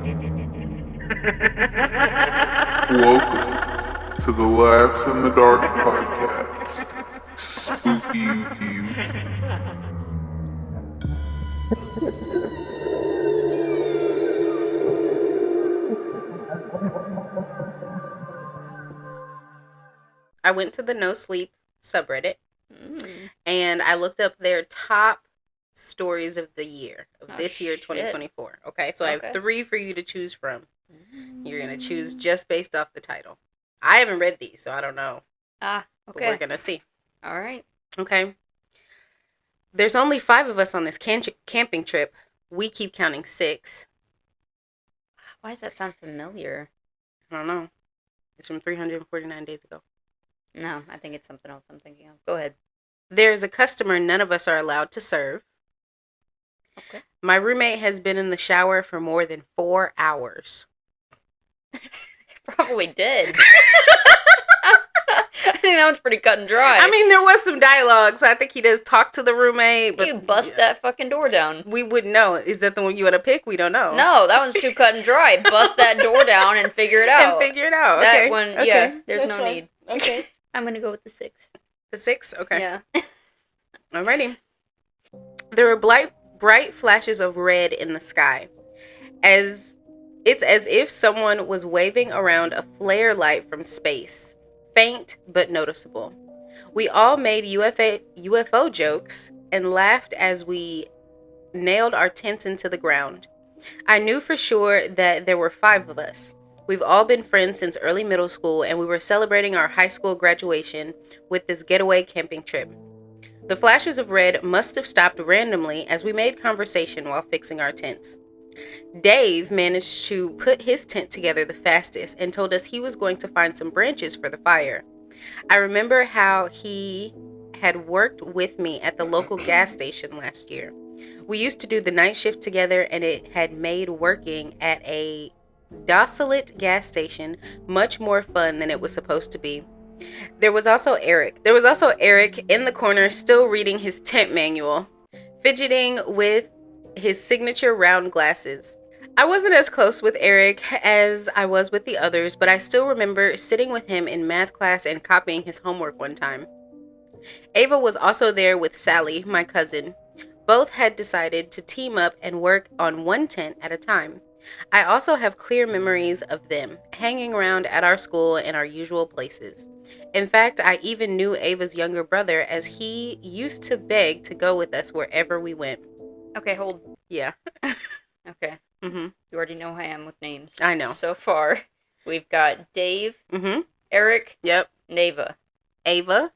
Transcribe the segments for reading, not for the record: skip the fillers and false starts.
Welcome to the Laughs in the Dark podcast. Spooky you. I went to the No Sleep subreddit and I looked up their top stories of the year, of this year, 2024. Okay, so I have 3 for you to choose from. You're going to choose just based off the title. I haven't read these, so I don't know. Okay. But we're going to see. All right. Okay. There's only 5 of us on this camping trip. We keep counting 6. Why does that sound familiar? I don't know. It's from 349 days ago. No, I think it's something else I'm thinking of. Go ahead. There's a customer none of us are allowed to serve. Okay. My roommate has been in the shower for more than 4 hours. Probably did. I think that one's pretty cut and dry. I mean, there was some dialogue, so I think he does talk to the roommate. But you bust that fucking door down. We wouldn't know. Is that the one you want to pick? We don't know. No, that one's too cut and dry. Bust that door down and figure it out. Okay. That one, okay. yeah, there's That's no fine. need. Okay. I'm going to go with the 6. The 6? Okay. Yeah. Alrighty. There were bright flashes of red in the sky. It's as if someone was waving around a flare light from space. Faint but noticeable. We all made UFO jokes and laughed as we nailed our tents into the ground. I knew for sure that there were 5 of us. We've all been friends since early middle school, and we were celebrating our high school graduation with this getaway camping trip. The flashes of red must have stopped randomly as we made conversation while fixing our tents. Dave managed to put his tent together the fastest and told us he was going to find some branches for the fire. I remember how he had worked with me at the local gas station last year. We used to do the night shift together, and it had made working at a desolate gas station much more fun than it was supposed to be. There was also Eric in the corner, still reading his tent manual, fidgeting with his signature round glasses. I wasn't as close with Eric as I was with the others, but I still remember sitting with him in math class and copying his homework one time. Ava was also there with Sally, my cousin. Both had decided to team up and work on one tent at a time. I also have clear memories of them hanging around at our school in our usual places. In fact, I even knew Ava's younger brother, as he used to beg to go with us wherever we went. Okay, hold. Yeah. Okay. Mm-hmm. You already know how I am with names. I know. So far, we've got Dave, Mm-hmm. Eric, Yep. and Ava. Ava?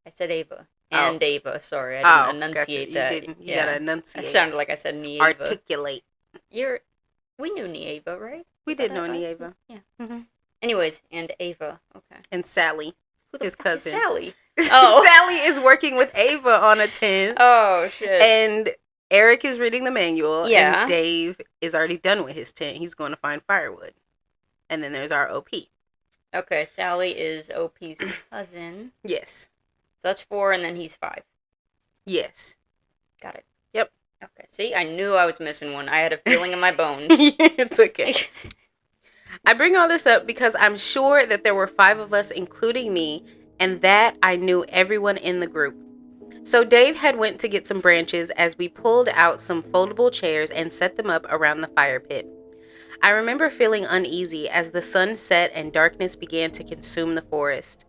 I said Ava. And Ava, sorry. I didn't enunciate gotcha. that. You gotta enunciate. It sounded like I said Nieva. Articulate. We knew Nieva, right? We did know Nieva. Yeah. Mm-hmm. Anyways, and Ava. Okay. And Sally, Who the his fuck is cousin. Sally? Oh. Sally is working with Ava on a tent. Oh, shit. And Eric is reading the manual. Yeah. And Dave is already done with his tent. He's going to find firewood. And then there's our OP. Okay, Sally is OP's cousin. Yes. So that's 4, and then he's 5. Yes. Got it. Yep. Okay, see? I knew I was missing one. I had a feeling in my bones. It's okay. I bring all this up because I'm sure that there were 5 of us, including me, and that I knew everyone in the group. So Dave had went to get some branches as we pulled out some foldable chairs and set them up around the fire pit. I remember feeling uneasy as the sun set and darkness began to consume the forest.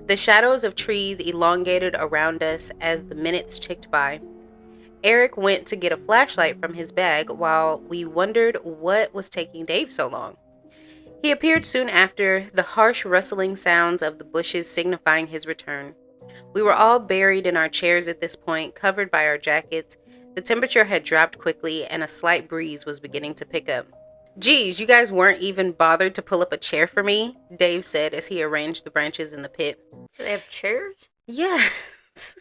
The shadows of trees elongated around us as the minutes ticked by. Eric went to get a flashlight from his bag while we wondered what was taking Dave so long. He appeared soon after, the harsh rustling sounds of the bushes signifying his return. We were all buried in our chairs at this point, covered by our jackets. The temperature had dropped quickly, and a slight breeze was beginning to pick up. "Geez, you guys weren't even bothered to pull up a chair for me," Dave said as he arranged the branches in the pit. Do they have chairs? Yes.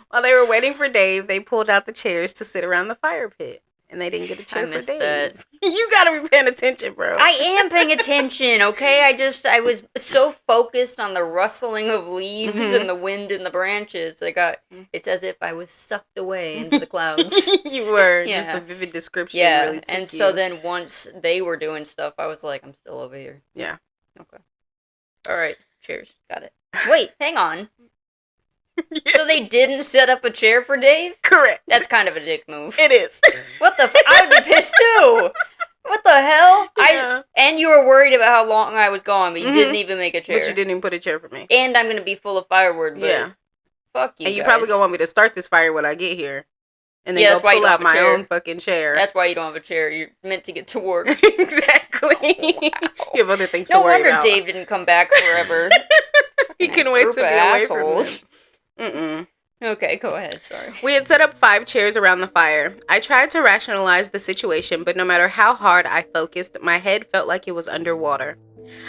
While they were waiting for Dave, they pulled out the chairs to sit around the fire pit. And they didn't get a chair I for missed Dave. that. You gotta be paying attention, bro. I am paying attention, okay? I was so focused on the rustling of leaves Mhm. and the wind in the branches. It's as if I was sucked away into the clouds. You were. Yeah. Just the vivid description Yeah, really took and you. so then once they were doing stuff, I was like, I'm still over here. Yeah. Okay. All right. Cheers. Got it. Wait, hang on. Yeah. So they didn't set up a chair for Dave? Correct. That's kind of a dick move. It is. What the? I would be pissed too. What the hell? Yeah. And you were worried about how long I was gone, but you Mhm. didn't even make a chair. But you didn't even put a chair for me. And I'm gonna be full of firewood. But Yeah. Fuck you. And you guys. probably gonna want me to start this fire when I get here. And then Yeah, go that's why you pull don't out have a my chair. own fucking chair. That's why you don't have a chair. You're meant to get to work. Exactly. Wow. You have other things No to worry wonder about. Dave didn't come back forever. He That can wait group to be of away assholes. from him. Mm-mm. Okay, go ahead. Sorry. We had set up 5 chairs around the fire. I tried to rationalize the situation, but no matter how hard I focused, my head felt like it was underwater.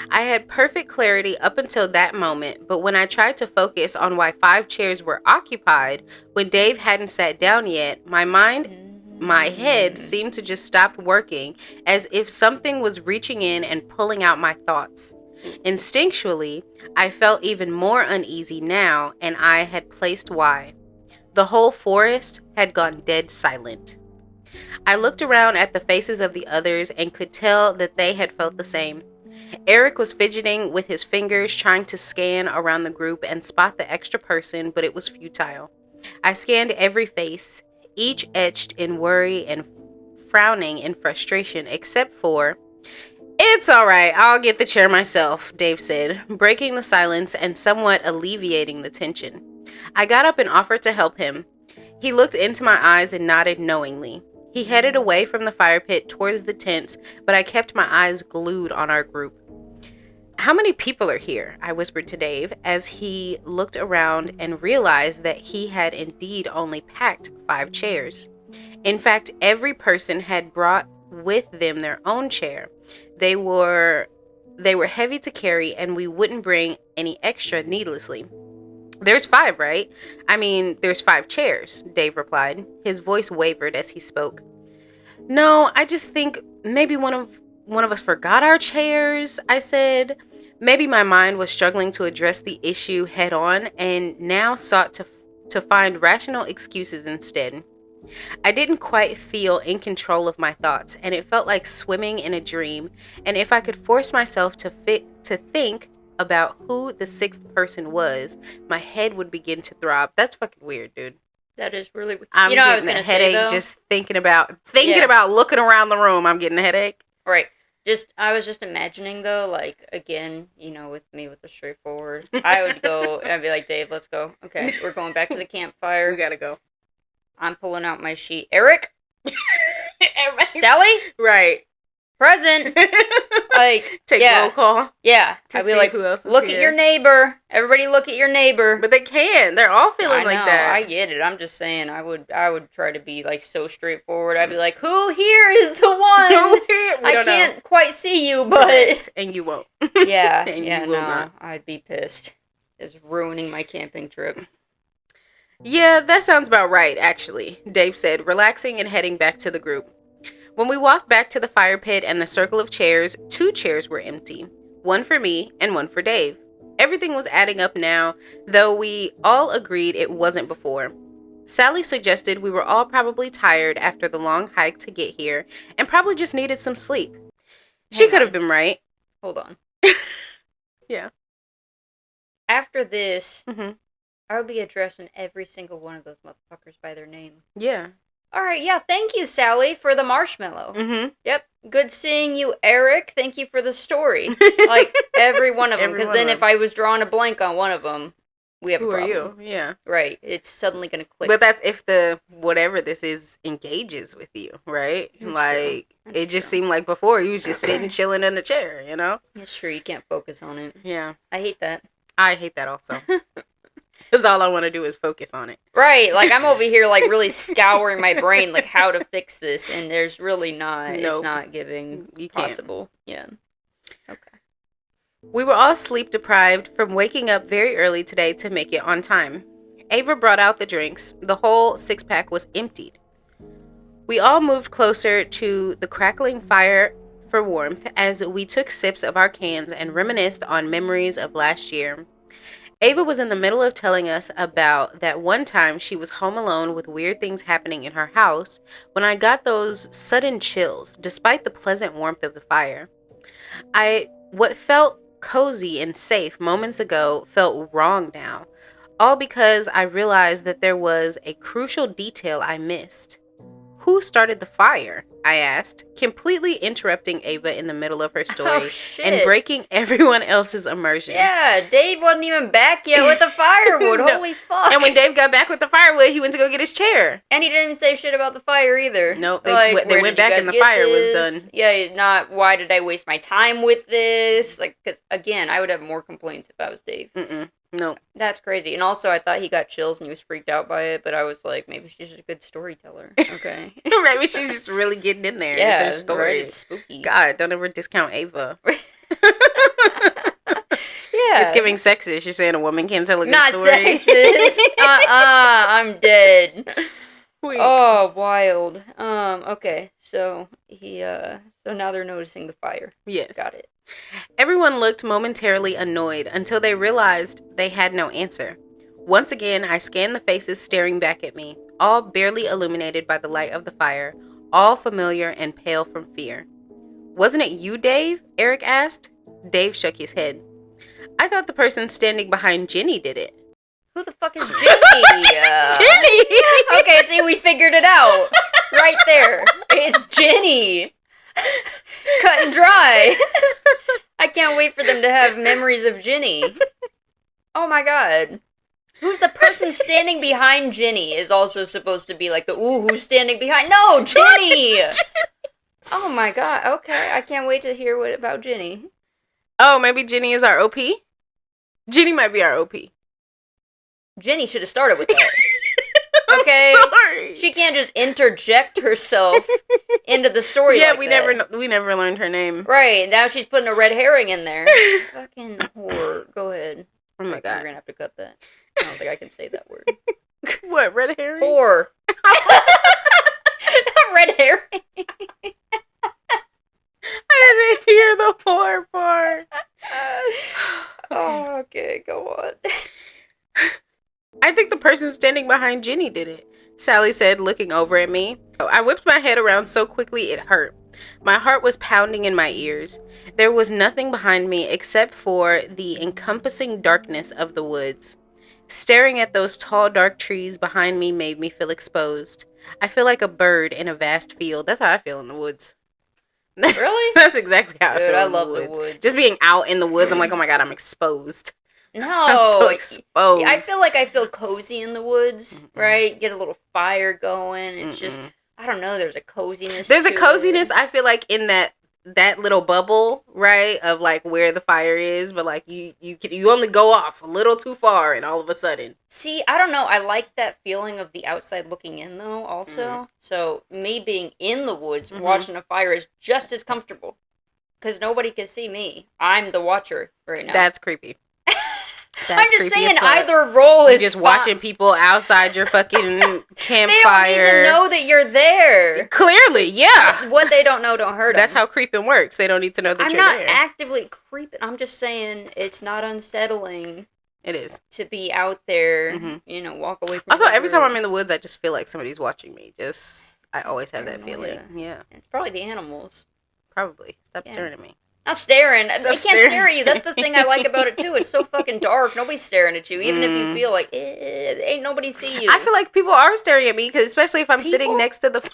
I had perfect clarity up until that moment, but when I tried to focus on why 5 chairs were occupied when Dave hadn't sat down yet, my head seemed to just stop working, as if something was reaching in and pulling out my thoughts. Instinctually, I felt even more uneasy now, and I had placed why. The whole forest had gone dead silent. I looked around at the faces of the others and could tell that they had felt the same. Eric was fidgeting with his fingers, trying to scan around the group and spot the extra person, but it was futile. I scanned every face, each etched in worry and frowning in frustration, except for... "It's all right, I'll get the chair myself," Dave said, breaking the silence and somewhat alleviating the tension. I got up and offered to help him. He looked into my eyes and nodded knowingly. He headed away from the fire pit towards the tents, but I kept my eyes glued on our group. "How many people are here?" I whispered to Dave as he looked around and realized that he had indeed only packed 5 chairs. In fact, every person had brought with them their own chair. They were heavy to carry, and we wouldn't bring any extra needlessly. "There's 5, right? I mean, there's 5 chairs," Dave replied. His voice wavered as he spoke. "No, I just think maybe one of us forgot our chairs," I said. Maybe my mind was struggling to address the issue head on and now sought to find rational excuses instead. I didn't quite feel in control of my thoughts, and it felt like swimming in a dream, and if I could force myself to think about who the 6th person was, my head would begin to throb. That's fucking weird, dude. That is really weird. I'm I was getting gonna a headache say though. just thinking about Yeah. looking around the room. I'm getting a headache. Right. I was just imagining though, like again, with me with the straightforward. I would go and I'd be like, Dave, let's go. Okay, we're going back to the campfire. We gotta go. I'm pulling out my sheet. Eric? Everybody's- Sally? Right. Present. Like Take yeah. roll call Yeah. to I'd be see like, who else is look here. at your neighbor. Everybody look at your neighbor. But they can. They're all feeling I like know, that. I get it. I'm just saying I would try to be like so straightforward. I'd be like, who here is the one? We I don't know. can't quite see you, but Correct. And you won't. yeah, And yeah, you will no, not. I'd be pissed. It's ruining my camping trip. Yeah, that sounds about right, actually, Dave said, relaxing and heading back to the group. When we walked back to the fire pit and the circle of chairs, 2 chairs were empty. One for me and one for Dave. Everything was adding up now, though we all agreed it wasn't before. Sally suggested we were all probably tired after the long hike to get here and probably just needed some sleep. She Hang could on. have been right. Hold on. Yeah. After this, Mm-hmm. I would be addressing every single one of those motherfuckers by their name. Yeah. All right, yeah, thank you, Sally, for the marshmallow. Mm-hmm. Yep, good seeing you, Eric. Thank you for the story. Like, every one of them. Every Because one then of if I was drawing a blank on one of them, we have Who a are problem. you? Yeah. Right, it's suddenly going to click. But that's if the whatever this is engages with you, right? That's like true. it just true. seemed like before you was just sitting chilling in the chair, you know? It's true, you can't focus on it. Yeah. I hate that. I hate that also. Because all I want to do is focus on it. Right, like I'm over here like really scouring my brain like how to fix this, and there's really not. Nope. It's not giving You can't. possible. Yeah. Okay. We were all sleep deprived from waking up very early today to make it on time. Ava brought out the drinks. The whole 6-pack was emptied. We all moved closer to the crackling fire for warmth as we took sips of our cans and reminisced on memories of last year. Ava was in the middle of telling us about that one time she was home alone with weird things happening in her house when I got those sudden chills, despite the pleasant warmth of the fire. What felt cozy and safe moments ago felt wrong now, all because I realized that there was a crucial detail I missed. Who started the fire? I asked, completely interrupting Ava in the middle of her story and breaking everyone else's immersion. Yeah, Dave wasn't even back yet with the firewood. No. Holy fuck. And when Dave got back with the firewood, he went to go get his chair. And he didn't say shit about the fire either. Nope, they where went did you back guys and the get fire was this? done. Yeah, not why did I waste my time with this? Like, because again, I would have more complaints if I was Dave. Nope. That's crazy. And also, I thought he got chills and he was freaked out by it, but I was like, maybe she's just a good storyteller. Okay. Maybe she's just really getting in there. Yeah, it's her story. right, it's spooky. God, don't ever discount Ava. Yeah. It's giving sexist. You're saying a woman can't tell a good Not story? sexist. I'm dead. Weak. Oh, wild. Okay. So so now they're noticing the fire. Yes. Got it. Everyone looked momentarily annoyed until they realized they had no answer. Once again, I scanned the faces staring back at me, all barely illuminated by the light of the fire, all familiar and pale from fear. Wasn't it you, Dave? Eric asked. Dave shook his head. I thought the person standing behind Jenny did it. Who the fuck is Jenny? Jenny! Okay, see, we figured it out. Right there. It's Jenny. Cut and dry. I can't wait for them to have memories of Jenny. Oh my god. Who's the person standing behind Jenny is also supposed to be like the, ooh, who's standing behind? No, Jenny! Oh my god, okay. I can't wait to hear what about Jenny. Oh, maybe Jenny is our OP? Jenny might be our OP. Jenny should have started with that. Okay? I'm sorry. She can't just interject herself into the story. Yeah, like we that. never learned her name. Right, now she's putting a red herring in there. Fucking whore. Go ahead. Oh my god. We're gonna have to cut that. I don't think I can say that word. What, red herring? Whore. Not red herring. I didn't hear the whore part. Oh, okay, go on. I think the person standing behind Jenny did it, Sally said, looking over at me. I whipped my head around so quickly it hurt. My heart was pounding in my ears. There was nothing behind me except for the encompassing darkness of the woods. Staring at those tall, dark trees behind me made me feel exposed. I feel like a bird in a vast field. That's how I feel in the woods. Really? That's exactly how I Dude, feel I in love the woods. the woods. Just being out in the woods, I'm like, oh my god, I'm exposed. No. I'm so exposed. I feel like I feel cozy in the woods, right? Get a little fire going. It's just, I don't know, there's a coziness. There's a to coziness, it. I feel like, in that little bubble, right, of like where the fire is, but like you only go off a little too far and all of a sudden. See, I don't know. I like that feeling of the outside looking in though also. So me being in the woods watching a fire is just as comfortable because nobody can see me. I'm the watcher right now. That's creepy. I'm just saying either role is just fine. watching people outside your fucking campfire. They don't need to know that you're there. Clearly, yeah. What they don't know don't hurt them. That's how creeping works. They don't need to know that I'm you're not there. actively creeping. I'm just saying it's not unsettling It is. to be out there, walk away from Also, the every time group. I'm in the woods, I just feel like somebody's watching me. I always have that feeling. Yeah, It's probably the animals. probably. Stop staring at me. Not staring. Stop They can't staring. stare at you. That's the thing I like about it too. It's so fucking dark. Nobody's staring at you, even if you feel like ain't nobody see you. I feel like people are staring at me, because especially if I'm sitting People? next to the.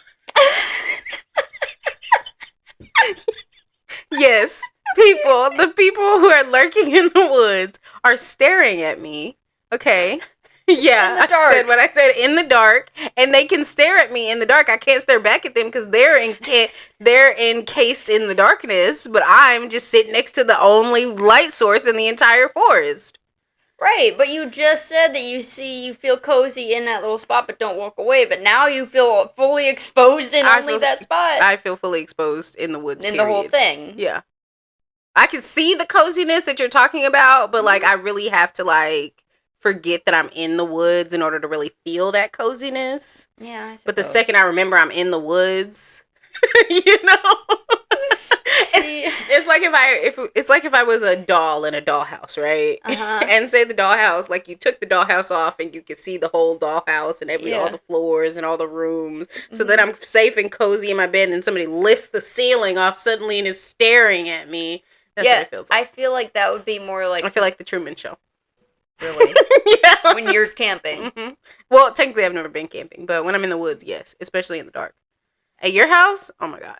Yes, people. The people who are lurking in the woods are staring at me. Okay. Yeah, In the I dark. said what I said, in the dark, and they can stare at me in the dark. I can't stare back at them because they're encased in the darkness, but I'm just sitting next to the only light source in the entire forest. Right, but you just said that you feel cozy in that little spot, but don't walk away. But now you feel fully exposed in only that spot. I feel fully exposed in the woods. in the whole period. thing. Yeah, I can see the coziness that you're talking about, but like I really have to like forget that I'm in the woods in order to really feel that coziness. Yeah, I But the suppose. second I remember I'm in the woods, you know, it's like if I was a doll in a dollhouse, right? Uh-huh. And say the dollhouse, like you took the dollhouse off and you could see the whole dollhouse and Yeah. all the floors and all the rooms. So then I'm safe and cozy in my bed, and somebody lifts the ceiling off suddenly and is staring at me. That's what it feels like. I feel like that would be more like I feel like the Truman Show. really Yeah. when you're camping. Mhm. Well, technically, I've never been camping, but when I'm in the woods, yes, especially in the dark. At your house, oh my god,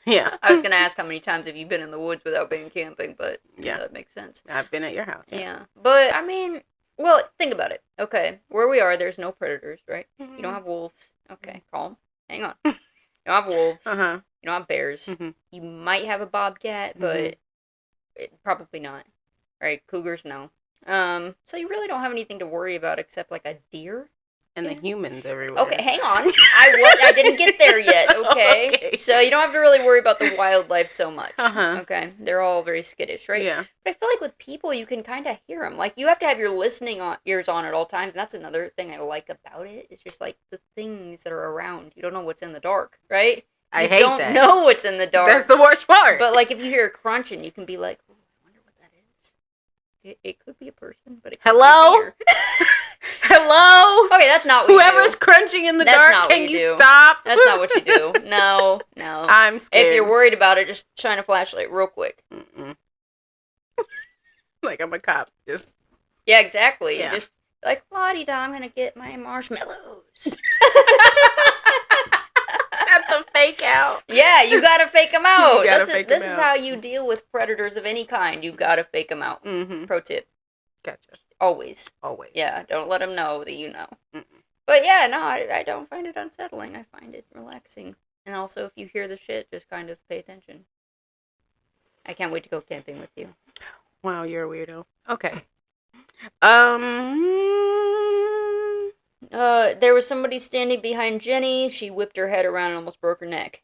yeah. I was gonna ask how many times have you been in the woods without being camping, but yeah, that makes sense. I've been at your house. Yeah, but I mean, well, think about it. Okay, where we are, there's no predators, right? Mm-hmm. You don't have wolves. Okay, calm. Hang on. You don't have wolves. Uh-huh. You don't have bears. Mm-hmm. You might have a bobcat, but probably not. Right? Cougars, no. So you really don't have anything to worry about except like a deer. And the humans everywhere. Okay, hang on. I didn't get there yet, okay? Okay. So you don't have to really worry about the wildlife so much. Uh-huh. Okay? They're all very skittish, right? Yeah. But I feel like with people, you can kind of hear them. Like, you have to have your listening ears on at all times. And that's another thing I like about it. It's just, like, the things that are around. You don't know what's in the dark, right? I You hate don't that. know what's in the dark. That's the worst part. But, like, if you hear a crunching, you can be like, oh, I wonder what that is. It could be a person, but it could Hello? be a deer. Hello? Okay, that's not what Whoever's you do. crunching in the That's dark, not what can you you do. stop? That's not what you do. No. I'm scared. If you're worried about it, just shine a flashlight real quick. Mm-mm. Like I'm a cop. Just Yeah, exactly. Yeah. Just like, la-di-da, I'm gonna get my marshmallows. That's the fake out. Yeah, you gotta fake them out. You gotta fake 'em This is out. how you deal with predators of any kind. You gotta fake them out. Mm-hmm. Pro tip. Gotcha. Always. Always. Yeah, don't let them know that you know. Mm-mm. But yeah, no, I don't find it unsettling. I find it relaxing. And also, if you hear the shit, just kind of pay attention. I can't wait to go camping with you. Wow, you're a weirdo. Okay. There was somebody standing behind Jenny. She whipped her head around and almost broke her neck.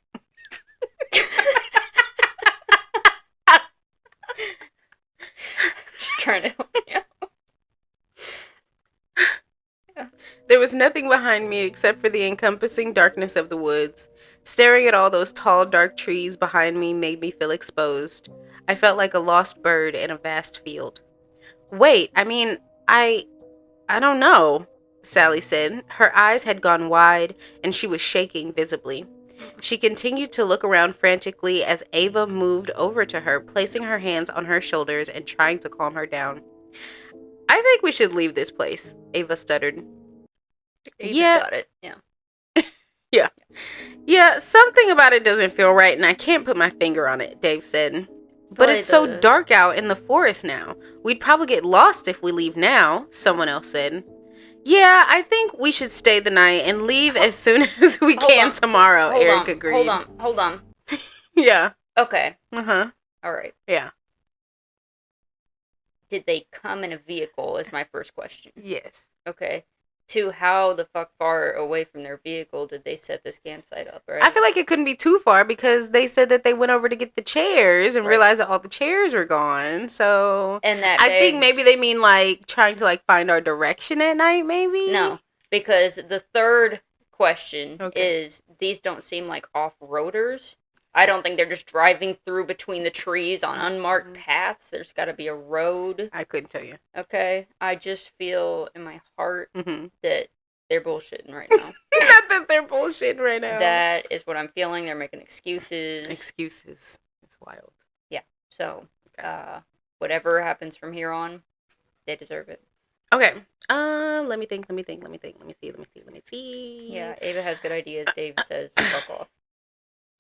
She's trying to help me out. There was nothing behind me except for the encompassing darkness of the woods. Staring at all those tall, dark trees behind me made me feel exposed. I felt like a lost bird in a vast field. Wait, I don't know, Sally said. Her eyes had gone wide, and she was shaking visibly. She continued to look around frantically as Ava moved over to her, placing her hands on her shoulders and trying to calm her down. I think we should leave this place, Ava stuttered. Ava's Yeah. got it. Yeah. Yeah, something about it doesn't feel right, and I can't put my finger on it, Dave said. But Probably it's so the- dark out in the forest now. We'd probably get lost if we leave now, someone else said. Yeah, I think we should stay the night and leave as soon as we Hold can on. tomorrow, Hold Eric on. agreed. Hold on. Yeah. Okay. Uh-huh. All right. Yeah. Did they come in a vehicle is my first question. Yes. Okay. To how the fuck far away from their vehicle did they set this campsite up, right? I feel like it couldn't be too far because they said that they went over to get the chairs and Right. realized that all the chairs were gone. So and that I think begs- maybe they mean like trying to like find our direction at night, maybe? No, because the third question Okay. is these don't seem like off-roaders. I don't think they're just driving through between the trees on unmarked paths. There's got to be a road. I couldn't tell you. Okay? I just feel in my heart Mm-hmm. that they're bullshitting right now. Not that they're bullshitting right now. That is what I'm feeling. They're making excuses. Excuses. It's wild. So, Okay. whatever happens from here on, they deserve it. Okay. Let me think. Let me see. Yeah, Ava has good ideas. Dave says, fuck off.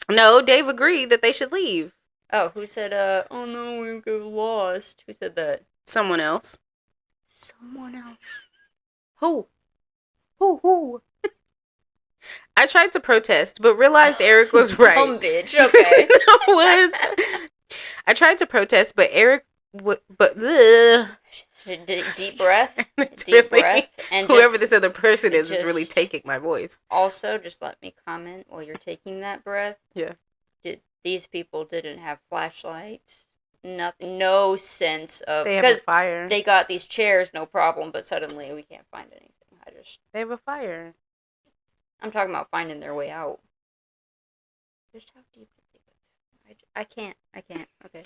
No, Dave agreed that they should leave. Oh, who said, oh no, we're gonna get lost? Who said that? Someone else. Someone else. Who? Who? I tried to protest, but realized Eric was right. Dumb bitch, okay. What? I tried to protest, but Eric ugh. Deep breath. It's Deep really- breath. And whoever just, this other person is really just- taking my voice. Also, just let me comment while you're taking that breath. Yeah. These people didn't have flashlights. no sense of They have a because fire. they got these chairs, no problem, but suddenly we can't find anything. They have a fire. I'm talking about finding their way out. Just how deep did they go? I can't. Okay.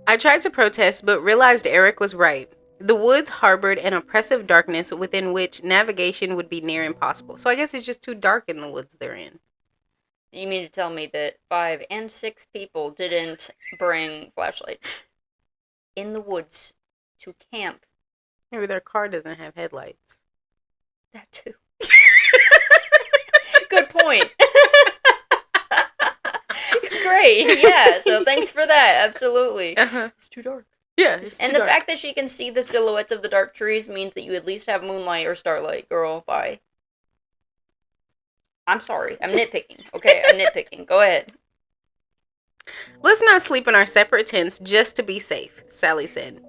I tried to protest, but realized Eric was right. The woods harbored an oppressive darkness within which navigation would be near impossible. So I guess it's just too dark in the woods they're in. You mean to tell me that 5 and 6 people didn't bring flashlights in the woods to camp? Maybe their car doesn't have headlights. That too. Good point. Great. Yeah. So thanks for that. Absolutely. Uh-huh. It's too dark. Yeah, it's And too the dark. fact that she can see the silhouettes of the dark trees means that you at least have moonlight or starlight, girl. Bye. I'm sorry. I'm nitpicking. Okay, I'm nitpicking. Go ahead. Let's not sleep in our separate tents just to be safe, Sally said.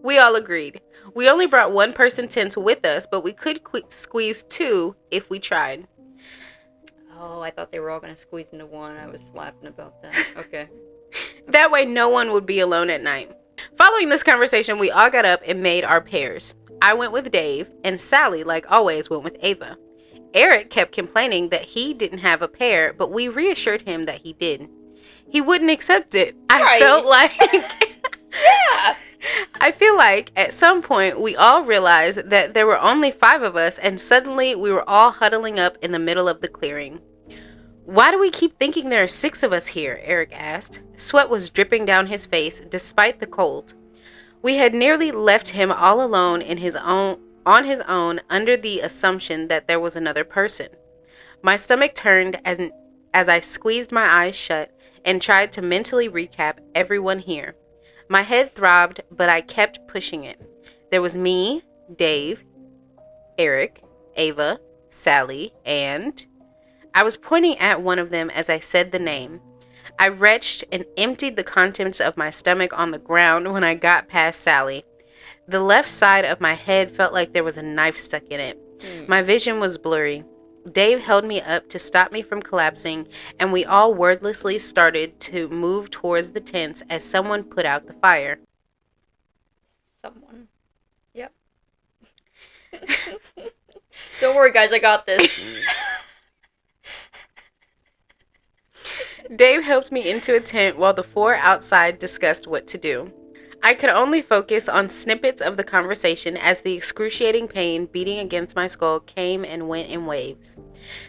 We all agreed. We only brought one person tent with us, but we could squeeze 2 if we tried. Oh, I thought they were all going to squeeze into one. I was laughing about that. Okay. That way no one would be alone at night. Following this conversation, we all got up and made our pairs. I went with Dave, and Sally, like always, went with Ava. Eric kept complaining that he didn't have a pair, but we reassured him that he did. He wouldn't accept it. I felt like... Yeah! I feel like at some point we all realized that there were only 5 of us, and suddenly we were all huddling up in the middle of the clearing. Why do we keep thinking there are 6 of us here? Eric asked. Sweat was dripping down his face despite the cold. We had nearly left him all alone on his own under the assumption that there was another person. My stomach turned as I squeezed my eyes shut and tried to mentally recap everyone here. My head throbbed, but I kept pushing it. There was me, Dave, Eric, Ava, Sally, and... I was pointing at one of them as I said the name. I retched and emptied the contents of my stomach on the ground when I got past Sally. The left side of my head felt like there was a knife stuck in it. My vision was blurry. Dave held me up to stop me from collapsing, and we all wordlessly started to move towards the tents as someone put out the fire. Someone. Yep. Don't worry, guys, I got this. Dave helped me into a tent while the 4 outside discussed what to do. I could only focus on snippets of the conversation as the excruciating pain beating against my skull came and went in waves.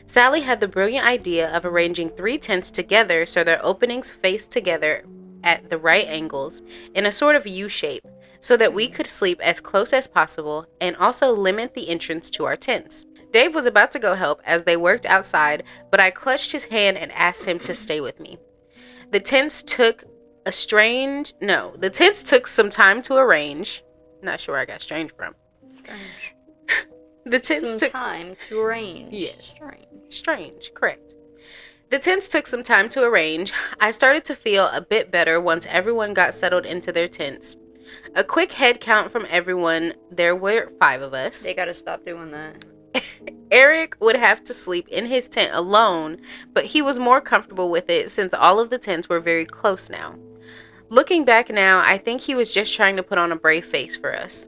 Sally had the brilliant idea of arranging 3 tents together so their openings faced together at the right angles in a sort of U shape so that we could sleep as close as possible and also limit the entrance to our tents. Dave was about to go help as they worked outside, but I clutched his hand and asked him to stay with me. The tents took some time to arrange. Not sure where I got strange from. The tents took time to arrange. Yes. Strange, correct. The tents took some time to arrange. I started to feel a bit better once everyone got settled into their tents. A quick head count from everyone. There were 5 of us. They gotta stop doing that. Eric would have to sleep in his tent alone, but he was more comfortable with it since all of the tents were very close now. Looking back now, I think he was just trying to put on a brave face for us.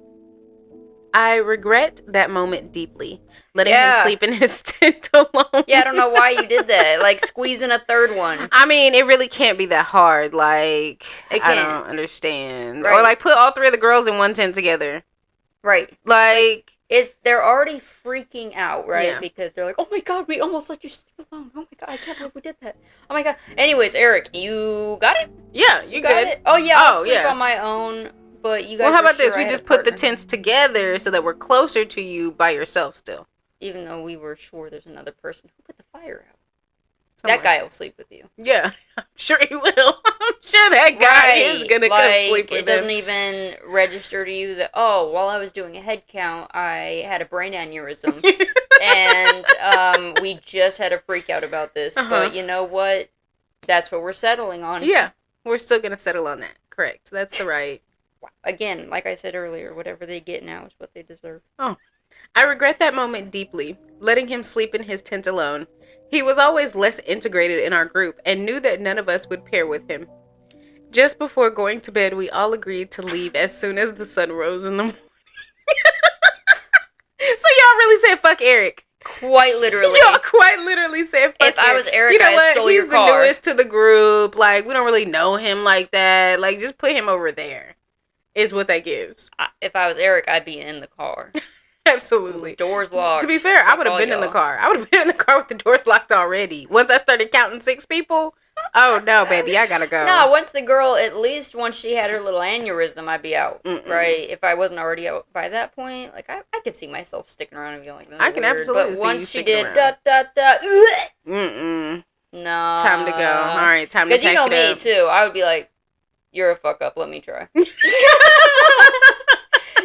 I regret that moment deeply, letting him sleep in his tent alone. Yeah, I don't know why you did that. Like, squeezing a third one. I mean, it really can't be that hard. Like, I don't understand. Right. Or, like, put all 3 of the girls in one tent together. Right. Like they're already freaking out, right? Yeah. Because they're like, oh my god, we almost let you sleep alone. Oh my god, I can't believe we did that. Oh my god. Anyways, Eric, you got it? Yeah, you got good. it? Oh yeah, I'll sleep on my own, but you guys Well, how about sure this? We just put the tents together so that we're closer to you by yourself still. Even though we were sure there's another person. Who put the fire out? Somewhere. That guy will sleep with you. Yeah, I'm sure he will. I'm sure that guy is going to come sleep with him. It doesn't even register to you that, oh, while I was doing a head count, I had a brain aneurysm. And we just had a freak out about this. But you know what? That's what we're settling on. Yeah, we're still going to settle on that. Correct. That's the right. Again, like I said earlier, whatever they get now is what they deserve. Oh. I regret that moment deeply, letting him sleep in his tent alone. He was always less integrated in our group and knew that none of us would pair with him. Just before going to bed, we all agreed to leave as soon as the sun rose in the morning. So y'all really said fuck Eric. Quite literally. Y'all quite literally said fuck If I was Eric, you know I'd what? stole He's your the car. newest to the group. Like, we don't really know him like that. Like, just put him over there. Is what that gives. If I was Eric, I'd be in the car. Absolutely. Doors locked. To be fair, I Fuck would have all been in the y'all. car. I would have been in the car with the doors locked already. Once I started counting 6 people, oh no, baby, I gotta go. No, once the girl, at least once she had her little aneurysm, I'd be out. Mm-mm. Right? If I wasn't already out by that point, like I could see myself sticking around and being like, I can absolutely But see once you she sticking did, around. no, Time to go. All right, time to Because pack you know it me up. too. I would be like, "You're a fuck up. Let me try."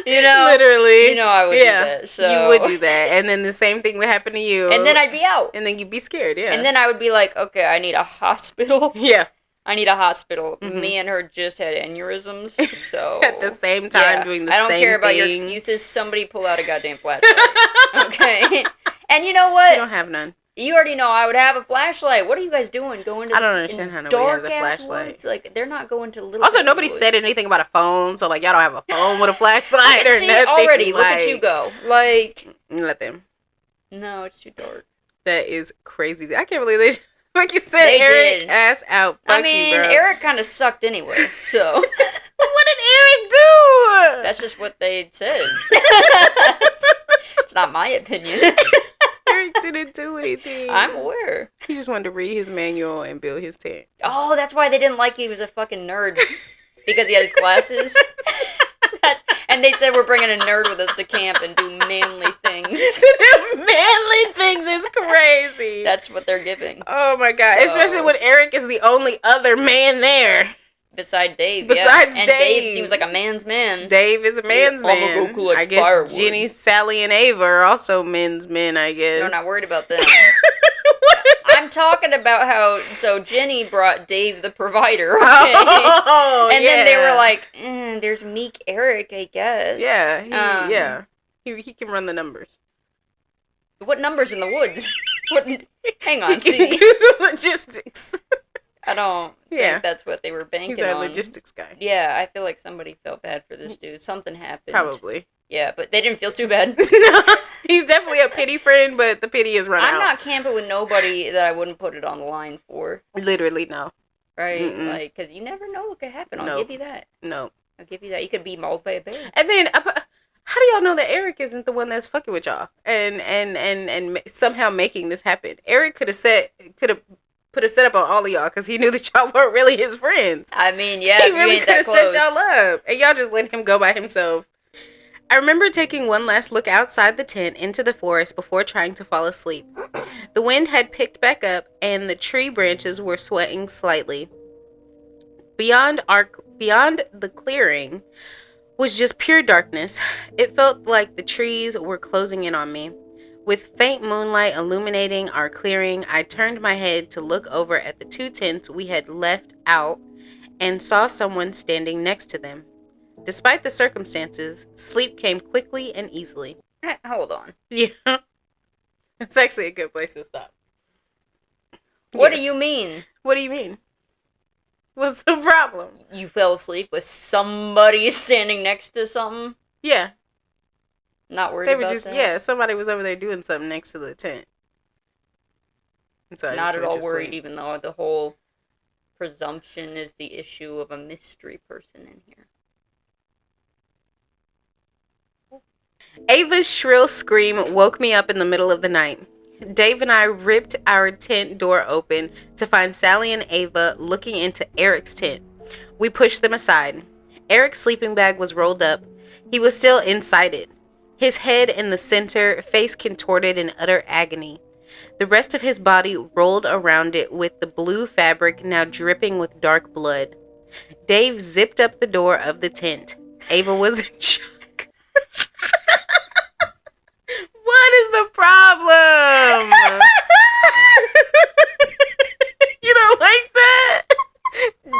You know, Literally. You know, I would do that. So you would do that, and then the same thing would happen to you, and then I'd be out. and then you'd be scared. Yeah, And then I would be like, "Okay, I need a hospital. yeah, I need a hospital." Mhm. Me and her just had aneurysms, so at the same time doing the same thing. I don't care about your excuses. Somebody pull out a goddamn flashlight, okay? And you know You what? don't have none. You already know I would have a flashlight. What are you guys doing? Going to I don't the understand how nobody has a dark-ass flashlight. woods? Like they're not going to little. Also, baby nobody woods. said anything about a phone, so like y'all don't have a phone with a flashlight or See, nothing. already, look at like, you go. Like, Let them. no, it's too dark. That is crazy. I can't believe they like you said, They Eric did. ass out. Fuck I mean, you, bro. Eric kind of sucked anyway, so What did Eric do? that's just what they said. It's not my opinion. Eric didn't do anything. I'm aware. He just wanted to read his manual and build his tent. Oh, that's why they didn't like he was a fucking nerd. Because he had his glasses. And they said we're bringing a nerd with us to camp and do manly things. To do manly things is crazy. That's what they're giving. Oh my god. So- Especially when Eric is the only other man there. Besides Dave. Besides yeah. And Dave. Dave seems like a man's man. Dave is a man's I'ma go man. collect I guess firewood. Jenny, Sally, and Ava are also men's men, I guess. I'm not worried about them. I'm talking about how, so Jenny brought Dave the provider, okay? Oh, and then they yeah. were like, there's Meek Eric, I guess. Yeah, Um, he can run the numbers. What numbers in the woods? What? Hang He on, can see? do the logistics. I don't Yeah. think that's what they were banking He's our on. logistics guy. Yeah, I feel like somebody felt bad for this dude. Something happened. Probably. Yeah, but they didn't feel too bad. He's definitely a pity friend, but the pity is run I'm out. not camping with nobody that I wouldn't put it on the line for, Literally, no. right? Mm-mm. Like, because you never know what could happen. I'll Nope. give you that. No. I'll give you that. You could be mauled by a bear. And then, how do y'all know that Eric isn't the one that's fucking with y'all and somehow making this happen? Eric could have put a setup on all of y'all because he knew that y'all weren't really his friends. I mean, yeah, He if you really ain't could that have set close. y'all up, and y'all just let him go by himself. I remember taking one last look outside the tent into the forest before trying to fall asleep. The wind had picked back up, and the tree branches were swaying slightly. Beyond the clearing was just pure darkness. It felt like the trees were closing in on me. With faint moonlight illuminating our clearing, I turned my head to look over at the 2 tents we had left out and saw someone standing next to them. Despite the circumstances, sleep came quickly and easily. Hold on. Yeah. It's actually a good place to stop. What Yes. do you mean? What do you mean? What's the problem? You fell asleep with somebody standing next to something? Yeah. Not worried They were about just, that? yeah, somebody was over there doing something next to the tent. And so I Not just at went all to worried, sleep. even though the whole presumption is the issue of a mystery person in here. Ava's shrill scream woke me up in the middle of the night. Dave and I ripped our tent door open to find Sally and Ava looking into Eric's tent. We pushed them aside. Eric's sleeping bag was rolled up. He was still inside it, his head in the center, face contorted in utter agony. The rest of his body rolled around it with the blue fabric now dripping with dark blood. Dave zipped up the door of the tent. Ava was in shock. What is the problem? You don't like that?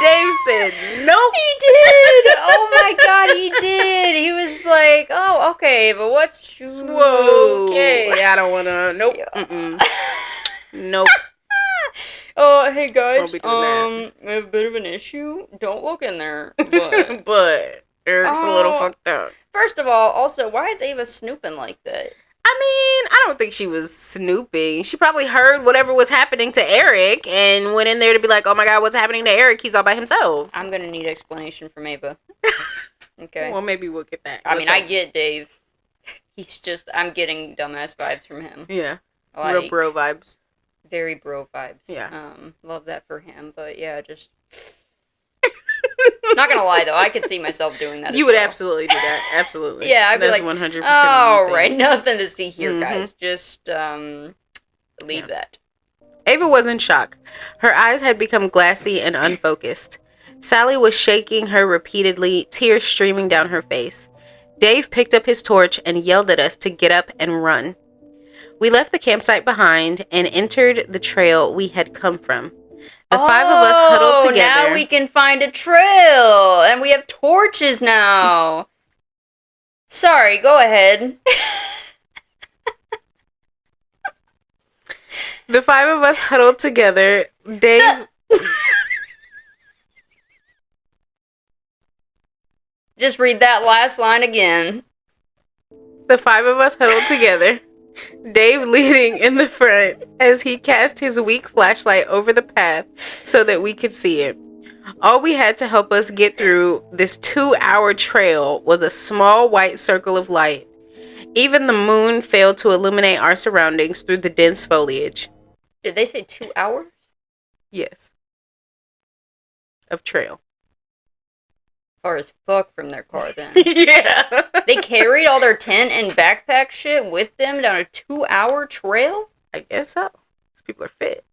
Dave said, nope. He did! Oh my god, he did! He was like, oh, okay, but what's... Whoa, okay. I don't want to. Nope. Yeah. Mm-mm. Nope. Oh, hey guys. Won't be doing We have a bit of an issue. Don't look in there. But But Eric's a little Oh. fucked up. first of all, also, why is Ava snooping like that? I mean, I don't think she was snooping. She probably heard whatever was happening to Eric and went in there to be like, oh my god, what's happening to Eric? He's all by himself. I'm gonna need explanation from Ava. Okay. Well, maybe we'll get that. I mean, What's I up? get Dave. I'm getting dumbass vibes from him. Yeah. Like, Real bro vibes. very bro vibes. Yeah. Love that for him. But yeah, just not gonna lie though, I could see myself doing that. You as would well. absolutely do that. Absolutely. Yeah, I'd be That's like, 100%. All of the right, thing. nothing to see here, Mhm. guys. Just leave that. Ava was in shock. Her eyes had become glassy and unfocused. Sally was shaking her repeatedly, tears streaming down her face. Dave picked up his torch and yelled at us to get up and run. We left the campsite behind and entered the trail we had come from. The five of us huddled together. Now we can find a trail, and we have torches now. Sorry, go ahead. The five of us huddled together. Dave. Just read that last line again. The five of us huddled together. Dave leading in the front as he cast his weak flashlight over the path so that we could see it. All we had to help us get through this 2-hour trail was a small white circle of light. Even the moon failed to illuminate our surroundings through the dense foliage. Did they say 2 hours? Yes. Of trail. Far as fuck from their car then. Yeah. They carried all their tent and backpack shit with them down a 2-hour trail? I guess so. These people are fit.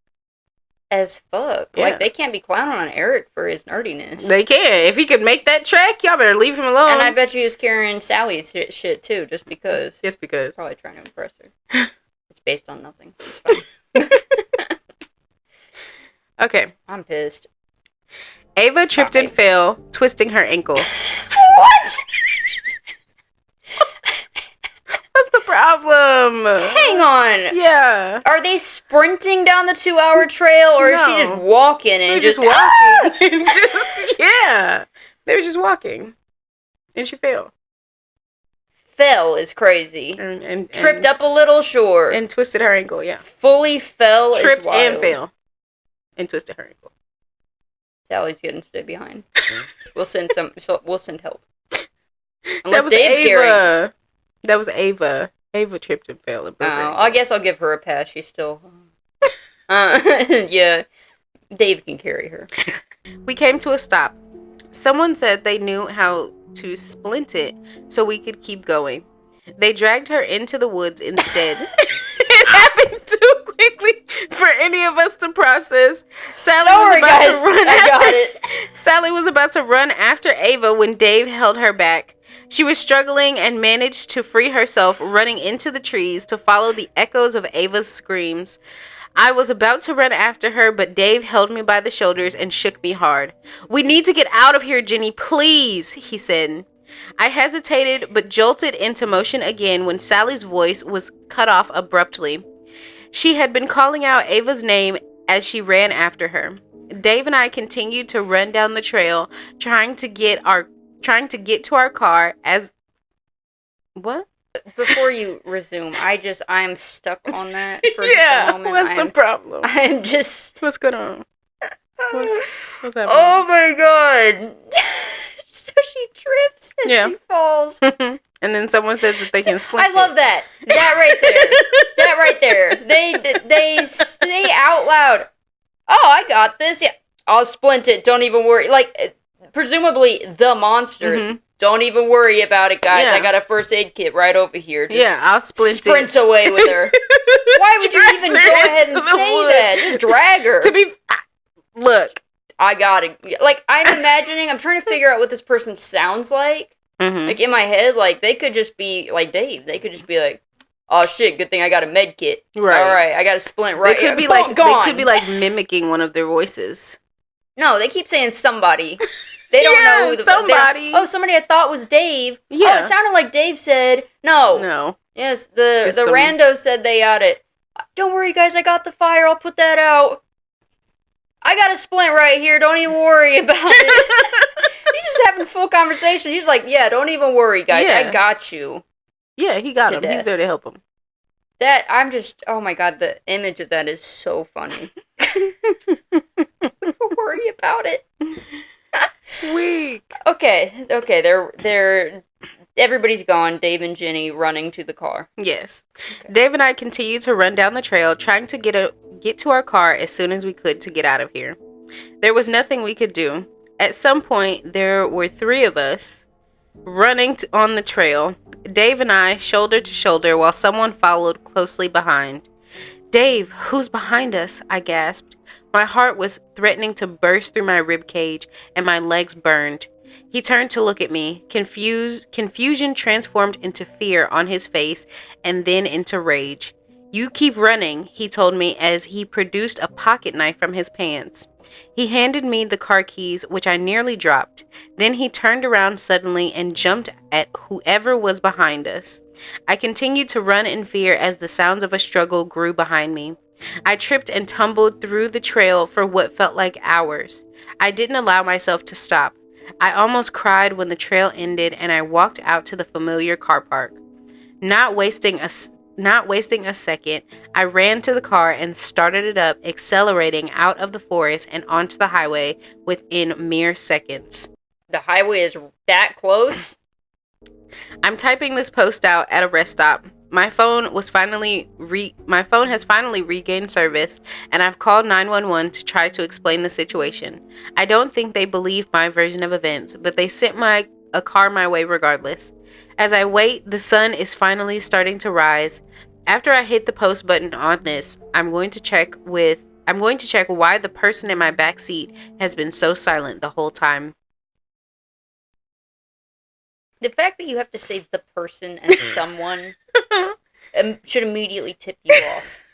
As fuck. Yeah. Like, they can't be clowning on Eric for his nerdiness. They can. If he could make that trek, y'all better leave him alone. And I bet you he was carrying Sally's shit too, just because. Just because. Probably trying to impress her. It's based on nothing. It's fine. Okay. I'm pissed. Ava tripped and Sorry. fell, twisting her ankle. What? What's the problem? Hang on. Yeah. Are they sprinting down the 2-hour trail, or is she No. just walking and They were just walking. Yeah. They were just walking. And she fell. Fell is crazy. And Tripped up a little, sure. And twisted her ankle, yeah. Fully fell. Tripped is wild. and fell. And twisted her ankle. Sally's getting stay behind. We'll send help. That Unless was Dave's carrying. Ava. That was Ava. Ava tripped and fell. And broke her ankle. I guess I'll give her a pass. She's still. Yeah. Dave can carry her. We came to a stop. Someone said they knew how to splint it so we could keep going. They dragged her into the woods instead. It happened too quickly for any of us to process. Sally Don't was worry, about guys. to run I got after it. Sally was about to run after Ava when Dave held her back. She was struggling and managed to free herself, running into the trees to follow the echoes of Ava's screams. I was about to run after her, but Dave held me by the shoulders and shook me hard. "We need to get out of here, Jenny, please," he said. I hesitated, but jolted into motion again when Sally's voice was cut off abruptly. She had been calling out Ava's name as she ran after her. Dave and I continued to run down the trail, trying to get to our car as... What? Before you resume, I'm stuck on that for just a Yeah, moment. what's the problem? I'm just. What's going on? What's happening? Oh my god! So she trips and Yeah. she falls. And then someone says that they can splint I love that. That right there. That right there. They say out loud, "Oh, I got this. Yeah, I'll splint it. Don't even worry." Like, presumably the monsters. Mhm. Don't even worry about it, guys. Yeah. I got a first aid kit right over here. Just Yeah, I'll splint sprint it. away with her. Why would you Drags even her go ahead into and the say woods. that? Just drag her. Look. I got it. Like, I'm imagining, I'm trying to figure out what this person sounds like. Mm-hmm. Like, in my head, like, they could just be like Dave. They could just be like, "Oh shit, good thing I got a med kit. Right. All right, I got a splint right They could here. be Boom, like gone." they could be like mimicking one of their voices. No, they keep saying somebody. They don't Yeah, know who the somebody. Oh, somebody I thought was Dave. Yeah. Oh, it sounded like Dave said no. No. Yes, the Just some- rando said they got it. Don't worry, guys. I got the fire. I'll put that out. a splint right here. Don't even worry about it. He's just having a full conversation. He's like, yeah, don't even worry, guys. Yeah. I got you. Yeah, he got To him. He's death. there to help him. That, I'm just, oh my god, the image of that is so funny. Don't worry about it. Weak. Okay, they're, everybody's gone. Dave and Jenny running to the car. Yes. Dave and I continued to run down the trail, trying to get to our car as soon as we could to get out of here. There was nothing we could do. At some point, there were 3 of us running on the trail, Dave and I shoulder to shoulder, while someone followed closely behind. "Dave, who's behind us?" I gasped. My heart was threatening to burst through my rib cage, and my legs burned. He turned to look at me. Confusion transformed into fear on his face, and then into rage. "You keep running," he told me as he produced a pocket knife from his pants. He handed me the car keys, which I nearly dropped. Then he turned around suddenly and jumped at whoever was behind us. I continued to run in fear as the sounds of a struggle grew behind me. I tripped and tumbled through the trail for what felt like hours. I didn't allow myself to stop. I almost cried when the trail ended and I walked out to the familiar car park. Not wasting a second, I ran to the car and started it up, accelerating out of the forest and onto the highway within mere seconds. The highway is that close? I'm typing this post out at a rest stop. My phone has finally regained service, and I've called 911 to try to explain the situation. I don't think they believe my version of events, but they sent a car my way regardless. As I wait, the sun is finally starting to rise. After I hit the post button on this, I'm going to check why the person in my back seat has been so silent the whole time. The fact that you have to say the person and someone should immediately tip you off.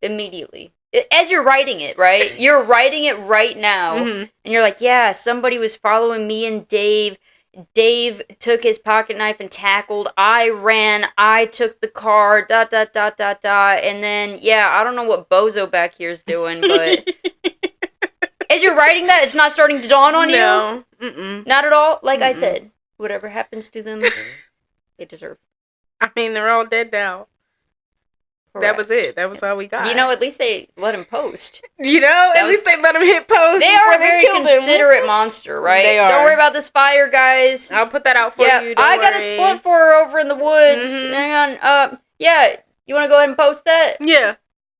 Immediately. As you're writing it, right? You're writing it right now. Mm-hmm. And you're like, yeah, somebody was following me and Dave. Dave took his pocket knife and tackled. I ran. I took the car. ... And then, yeah, I don't know what Bozo back here is doing, but... As you're writing that, it's not starting to dawn on you? No. Mm-mm. Not at all? Like I Mm-mm. said, whatever happens to them, they deserve. I mean, they're all dead now. That was it. That was all we got. You know, at least they let him post. You know, at least they let him hit post They before are a they very killed him. considerate monster, right? They are. Don't worry about this fire, guys. I'll put that out for Yeah, you. Don't I got a worry. split for her over in the woods. Mhm. Hang on. Yeah, you want to go ahead and post that? Yeah,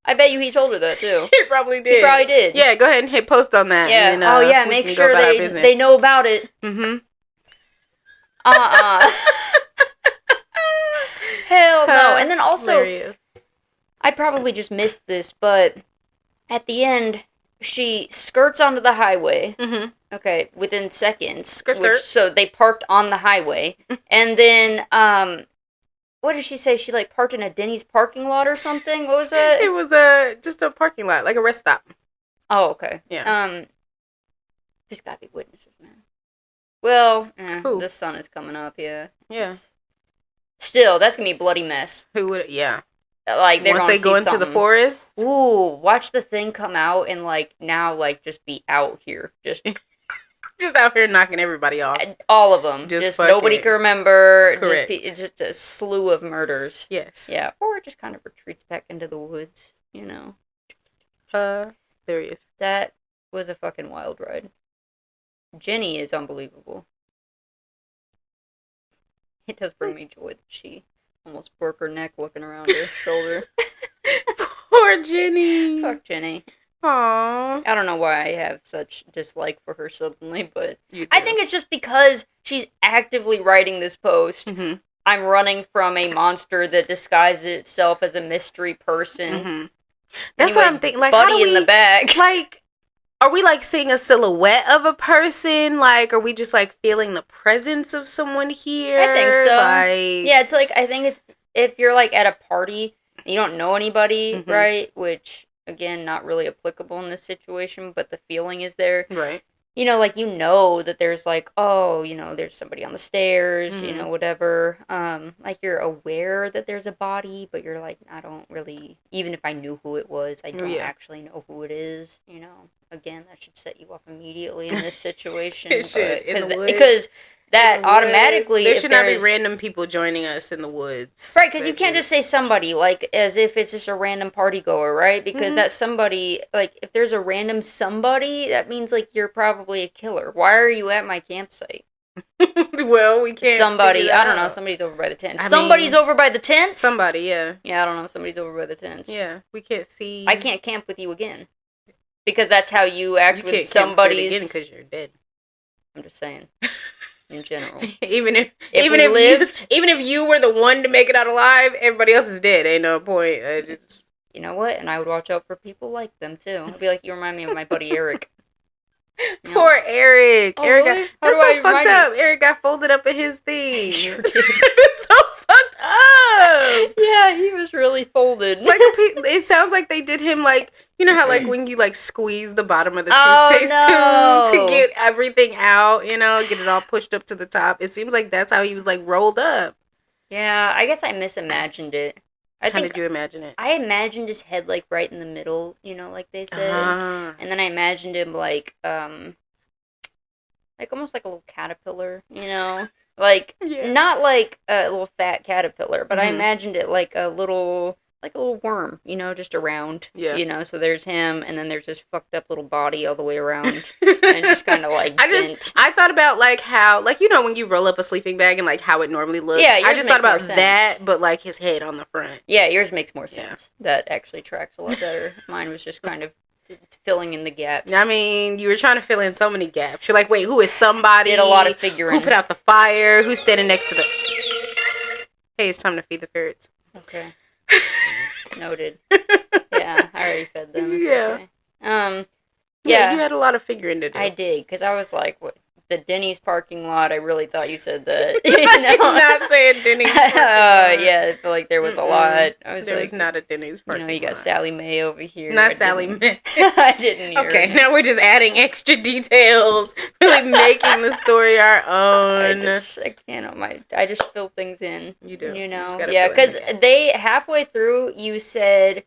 I bet you he told her that, too. he probably did. He probably did. Yeah, go ahead and hit post on that. Yeah. And then, we make can sure go about our business. they know about it. Mm-hmm. Hell no. And then also, Hilarious. I probably just missed this, but at the end, she skirts onto the highway. Mm-hmm. Okay, within seconds. Skirt. So they parked on the highway. And then, what did she say? She, like, parked in a Denny's parking lot or something? What was that? It was just a parking lot, like a rest stop. Oh, okay. Yeah. There's gotta be witnesses, man. Well, Who? the sun is coming up, yeah. Yeah. Still, that's gonna be a bloody mess. Who would? Yeah. Like, they're Once gonna they go see into the something. forest. Ooh, watch the thing come out and, like, now, like, just be out here. Just Just out here knocking everybody off. all of them. Just Just fuck nobody it. can remember. Correct. It's just a slew of murders. Yes. Yeah, or it just kind of retreats back into the woods, you know. There he is. That was a fucking wild ride. Jenny is unbelievable. It does bring me joy that she almost broke her neck looking around her shoulder. Poor Jenny. Fuck Jenny. Aww. I don't know why I have such dislike for her suddenly, but You I do. think it's just because she's actively writing this post. Mhm. I'm running from a monster that disguises itself as a mystery person. Mhm. That's what I'm Anyways, thinking. Like, Buddy how do in the we, back. like, are we like seeing a silhouette of a person? Like, are we just like feeling the presence of someone here? I think so. Like, Yeah, it's like, I think it's, if you're like at a party, and you don't know anybody, Mhm. right? Which, again, not really applicable in this situation, but the feeling is there. right. you know, like, you know that there's, like, oh, you know, there's somebody on the stairs, you know, whatever. Like, you're aware that there's a body, but you're like, I don't really, even if I knew who it was, I don't actually know who it is, you know. Again, that should set you up immediately in this situation. It should, in the woods. Because that automatically, there should not be random people joining us in the woods. Right, because you can't just say somebody, like, as if it's just a random party goer, right? Because that somebody, like, if there's a random somebody, that means, like, you're probably a killer. Why are you at my campsite? Well, we can't. Somebody, I don't know, somebody's over by the tents. Somebody's over by the tents? Somebody, yeah. Yeah, I don't know, somebody's over by the tents. Yeah, we can't see. I can't camp with you again. Because that's how you act with somebody's... You can't camp again because you're dead. I'm just saying. In general. even if you were the one to make it out alive, everybody else is dead. Ain't no point. You know what? And I would watch out for people like them too. I'd be like, you remind me of my buddy Eric. Poor Eric. Oh, Eric really? that's so fucked up. Eric got folded up in his thing. Sure did. So fucked up. Yeah, he was really folded. Like it sounds like they did him like, you know how like when you like squeeze the bottom of the toothpaste tube to get everything out, you know, get it all pushed up to the top. It seems like that's how he was like rolled up. Yeah, I guess I misimagined it. How did you imagine it? I imagined his head like right in the middle, you know, like they said. And then I imagined him like almost like a little caterpillar, you know? Like not like a little fat caterpillar, but I imagined it like a little worm, you know, just around. Yeah. You know, so there's him, and then there's this fucked up little body all the way around, and just kind of like I thought about like how, like, you know, when you roll up a sleeping bag and like how it normally looks. Yeah, I just thought about that, but like his head on the front. Yeah, yours makes more sense. That actually tracks a lot better. Mine was just kind of filling in the gaps. I mean, you were trying to fill in so many gaps. You're like, wait, who is somebody? Did a lot of figuring. Who put out the fire? Who's standing next to the... Hey, it's time to feed the ferrets. Okay. Noted. Yeah, I already fed them. It's okay. Yeah, you had a lot of figuring to do. I did, because I was like, what, the Denny's parking lot, I really thought you said that. You know? Not saying Denny's parking lot. Yeah, I feel like there was a lot. I was there like, was not a Denny's parking lot. You got Sally Mae over here. Not Sally Mae. I didn't hear Okay, now we're just adding extra details, really making the story our own. I can't, I just fill things in. You do. You know? Yeah, because halfway through, you said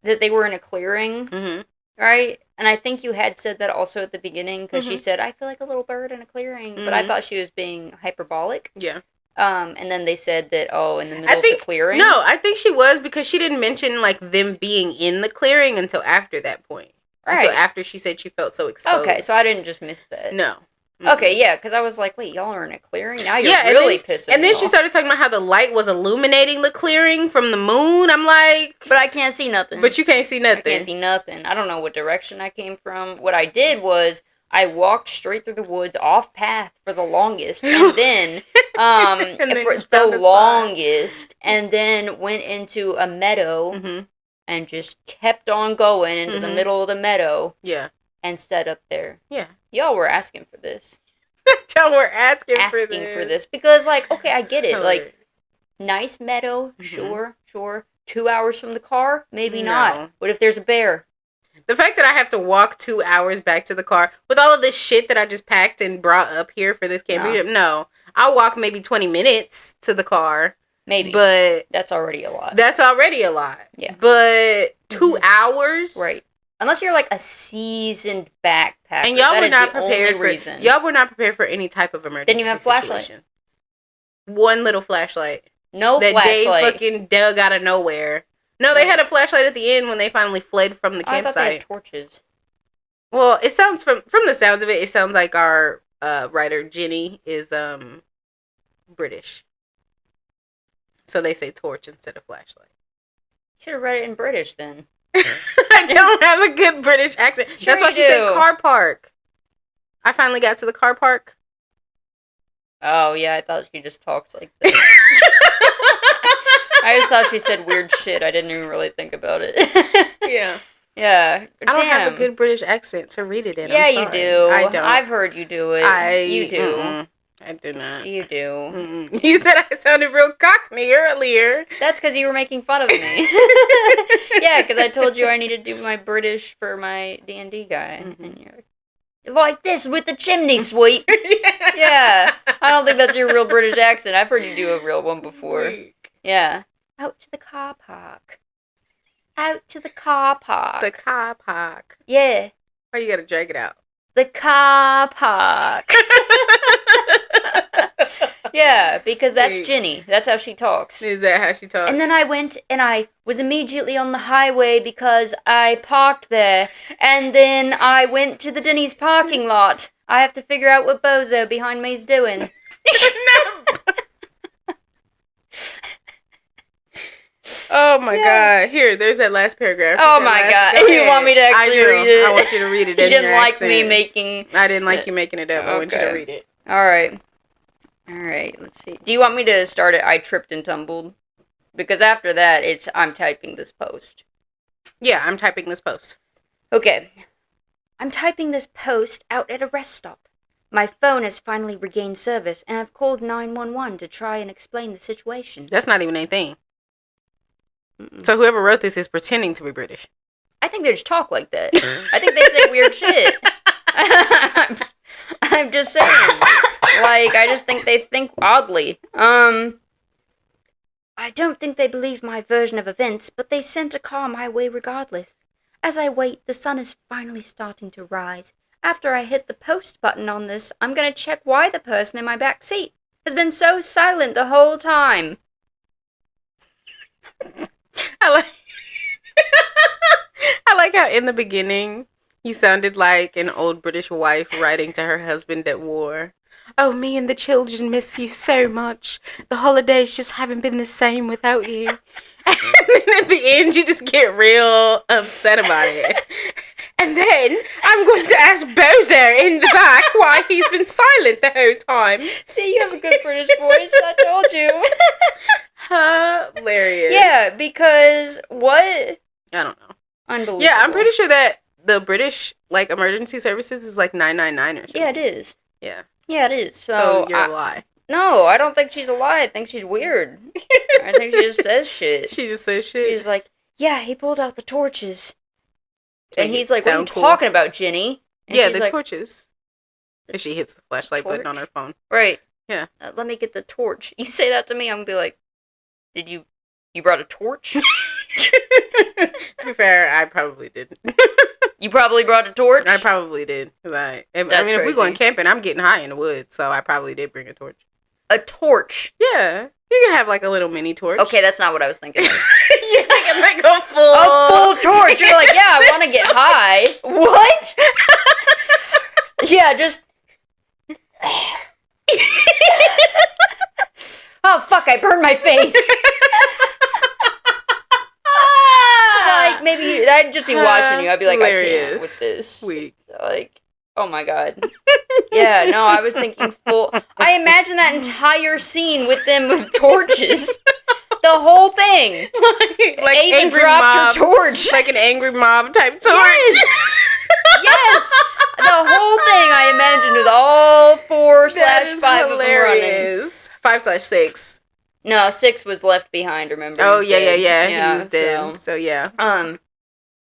that they were in a clearing, right? And I think you had said that also at the beginning, because she said, I feel like a little bird in a clearing. But I thought she was being hyperbolic. Yeah. And then they said that, in the middle of the clearing. No, I think she was, because she didn't mention, like, them being in the clearing until after that point. Right. Until after she said she felt so exposed. Okay, so I didn't just miss that. No. Okay, yeah, because I was like, wait, y'all are in a clearing? Now you're really pissing me off. And then she started talking about how the light was illuminating the clearing from the moon. I'm like... But I can't see nothing. But you can't see nothing. I can't see nothing. I don't know what direction I came from. What I did was, I walked straight through the woods, off path for the longest, and then, and then went into a meadow, and just kept on going into the middle of the meadow. Yeah. And set up there. Yeah. Y'all were asking for this. Y'all were asking for this. Because, like, okay, I get it. Like, nice meadow, sure. 2 hours from the car? Maybe not. What if there's a bear? The fact that I have to walk 2 hours back to the car with all of this shit that I just packed and brought up here for this camping trip, no. I'll walk maybe 20 minutes to the car. Maybe. But that's already a lot. Yeah. But 2 hours? Right. Unless you're like a seasoned backpacker. And y'all were not prepared for any type of emergency. Didn't even have a flashlight. One little flashlight. No flashlight. That Dave fucking dug out of nowhere. No, they had a flashlight at the end when they finally fled from the campsite. I thought they had torches. Well, it sounds from the sounds of it, it sounds like our writer Jenny is British. So they say torch instead of flashlight. Should have read it in British then. I don't have a good British accent. Sure. That's why she said car park. I finally got to the car park. Oh, yeah, I thought she just talks like this. I just thought she said weird shit. I didn't even really think about it. Yeah. Yeah. I don't have a good British accent to read it in. Yeah, you do. I don't. I've heard you do it. You do. Mm-mm. I do not. You do. Mm-mm. You said I sounded real cockney earlier. That's because you were making fun of me. Yeah, because I told you I needed to do my British for my D&D guy. And you're like, Like this with the chimney sweep. Yeah. I don't think that's your real British accent. I've heard you do a real one before. Weak. Yeah. Out to the car park. Out to the car park. The car park. Yeah. Why you gotta drag it out? The car park. Yeah, because that's Wait. Ginny. That's how she talks. Is that how she talks? And then I went and I was immediately on the highway because I parked there. And then I went to the Denny's parking lot. I have to figure out what bozo behind me's doing. Oh my Yeah. god! Here, there's that last paragraph. Oh There's my that god! Go You ahead. want me to I actually do. read it? I want you to read it. You in didn't your like accent. me making. I didn't like you making it up. I want you to Okay. read it. All right. Let's see. Do you want me to start it? I tripped and tumbled, because after that, I'm typing this post. Yeah, I'm typing this post. Okay. I'm typing this post out at a rest stop. My phone has finally regained service, and I've called 911 to try and explain the situation. That's not even a thing. Mm-mm. So whoever wrote this is pretending to be British. I think they just talk like that. I think they say weird shit. I'm just saying. Like, I just think they think oddly. I don't think they believe my version of events, but they sent a car my way regardless. As I wait, the sun is finally starting to rise. After I hit the post button on this, I'm gonna check why the person in my back seat has been so silent the whole time. I like I like how in the beginning you sounded like an old British wife writing to her husband at war. Oh, me and the children miss you so much. The holidays just haven't been the same without you. And then at the end you just get real upset about it. And then I'm going to ask Bowser in the back why he's been silent the whole time. See, you have a good British voice, I told you. Hilarious. Yeah, because what? I don't know. Unbelievable. Yeah, I'm pretty sure that the British like emergency services is like 999 or something. Yeah, it is. Yeah. Yeah, it is. So, So, you're a lie. no, I don't think she's a lie. I think she's weird. I think she just says shit. She just says shit. She's like, yeah, he pulled out the torches. To And make he's it like, what are you sound cool. talking about, Ginny? And Yeah, she's the like, torches. And she hits the flashlight button on her phone. Right. Yeah. Let me get the torch. You say that to me, I'm gonna be like, did you brought a torch? To be fair, I probably didn't. You probably brought a torch? I probably did. 'Cause I mean, That's if we're going crazy. camping, I'm getting high in the woods, so I probably did bring a torch. A torch. Yeah. You can have like a little mini torch. Okay, that's not what I was thinking of. You're like a full... A full torch. You're like, yeah, I want to get high. What? Yeah, just. Oh fuck! I burned my face. Like maybe I'd just be watching you. I'd be like, I can't Hilarious. with this. Sweet. Like, oh my god. Yeah, no, I was thinking full. I imagine that entire scene with them with torches. The whole thing. like Ava angry dropped mob, her torch. like an angry mob type torch. Yes. Yes. The whole thing I imagined with all 4/5 That is of them running. hilarious. 5/6. No, 6 was left behind. Remember? Oh He yeah, was yeah, dead. yeah. He was dead. So yeah.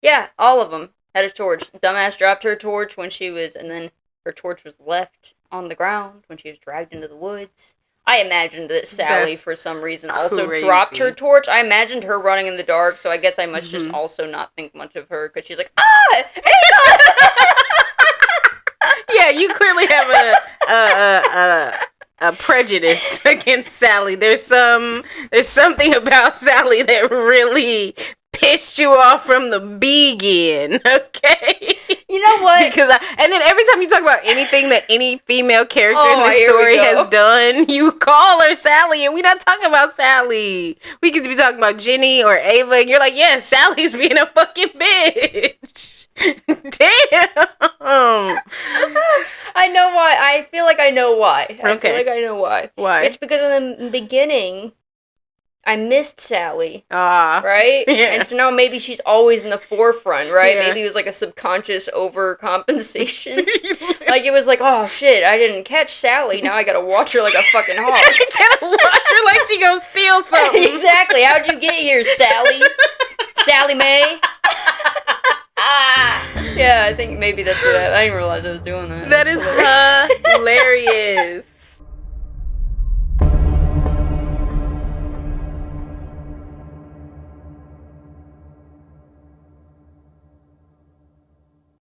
Yeah, all of them had a torch. Dumbass dropped her torch when she was, and then her torch was left on the ground when she was dragged into the woods. I imagined that Sally, That's for some reason, also crazy. dropped her torch. I imagined her running in the dark, so I guess I must just Mhm. also not think much of her, because she's like, ah! Ava! Yeah, you clearly have a prejudice against Sally. There's something about Sally that really pissed you off from the begin, okay? You know what? Because and then every time you talk about anything that any female character Oh, in the here we story go. has done, you call her Sally, and we're not talking about Sally. We could be talking about Jenny or Ava, and you're like, yeah, Sally's being a fucking bitch. Damn. I know why. I feel like I know why. I Okay. feel like I know why. Why? It's because in the beginning, I missed Sally, Ah. right? Yeah. And so now maybe she's always in the forefront, right? Yeah. Maybe it was like a subconscious overcompensation. Like it was like, oh shit, I didn't catch Sally. Now I gotta watch her like a fucking hawk. Gotta watch her like she gonna steal something. Exactly. How'd you get here, Sally? Sally Mae? Yeah, I think maybe that's what I didn't realize I was doing that. That is hilarious.